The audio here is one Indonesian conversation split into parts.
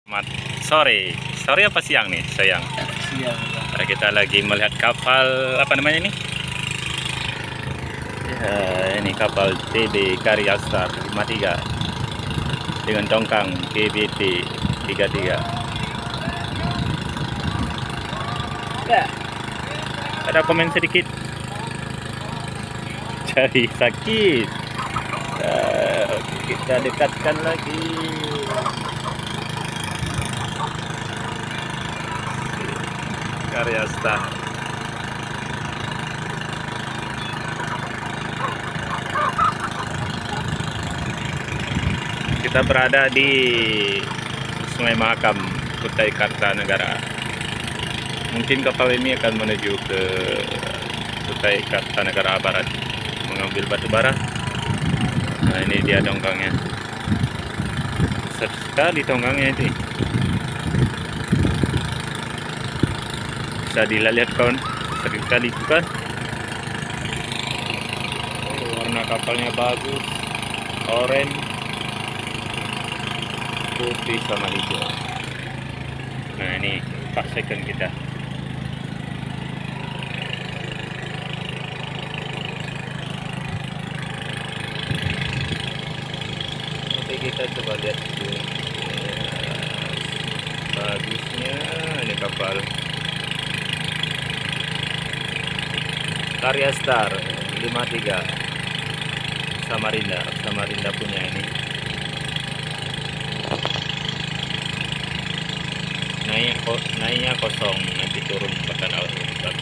Selamat sore. Sore apa siang nih? Siang. Siang. Nah, kita lagi melihat kapal apa namanya ini? Ya, ini kapal TB Karyastar 53 dengan tongkang KBT 33. Ya. Ada komen sedikit. Cari sakit. Kita dekatkan lagi. Karyastar. Kita berada di Sungai Mahakam, Kutai Kartanegara. Mungkin kapal ini akan menuju ke Kutai Kartanegara Barat mengambil batu bara. Nah, ini dia tongkangnya. Besar sekali tongkangnya ini. Bisa dilihat kawan, besar sekali bukan? Warna kapalnya bagus, oranye, putih sama hijau. Nah, ini Pak second kita. Oke, kita coba lihat dulu. Bagusnya ini kapal Karyastar 53 Samarinda punya ini. Naiknya kosong, nanti turun bakal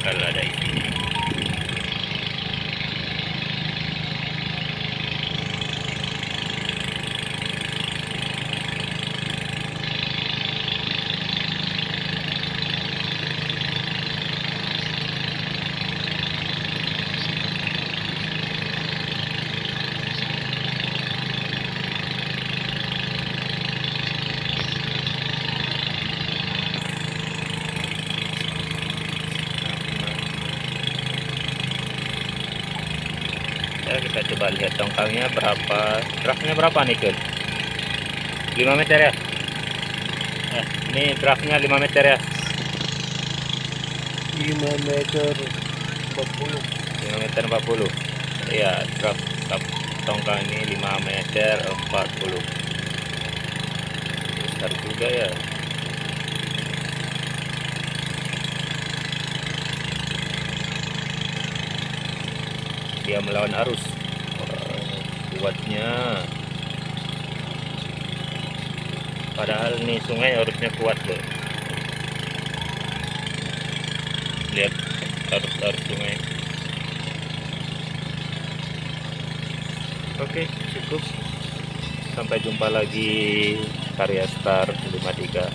ada isinya. Ya, kita coba lihat tongkangnya berapa, draftnya berapa nih Kun? 5 meter ya? Ini draftnya 5 meter ya? 5 meter 40. 5 meter 40. Iya, draft tongkang ini 5 meter 40. Besar juga ya. Dia melawan arus. Kuatnya, padahal nih sungai arusnya kuat loh. Lihat arus sungai. Oke, cukup. Sampai jumpa lagi. Karyastar 53.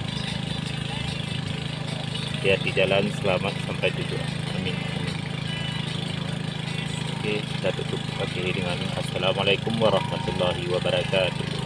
Lihat di jalan, selamat sampai tujuan. Amin. Oke, kita tutup pagi dengan Assalamualaikum warahmatullahi wabarakatuh.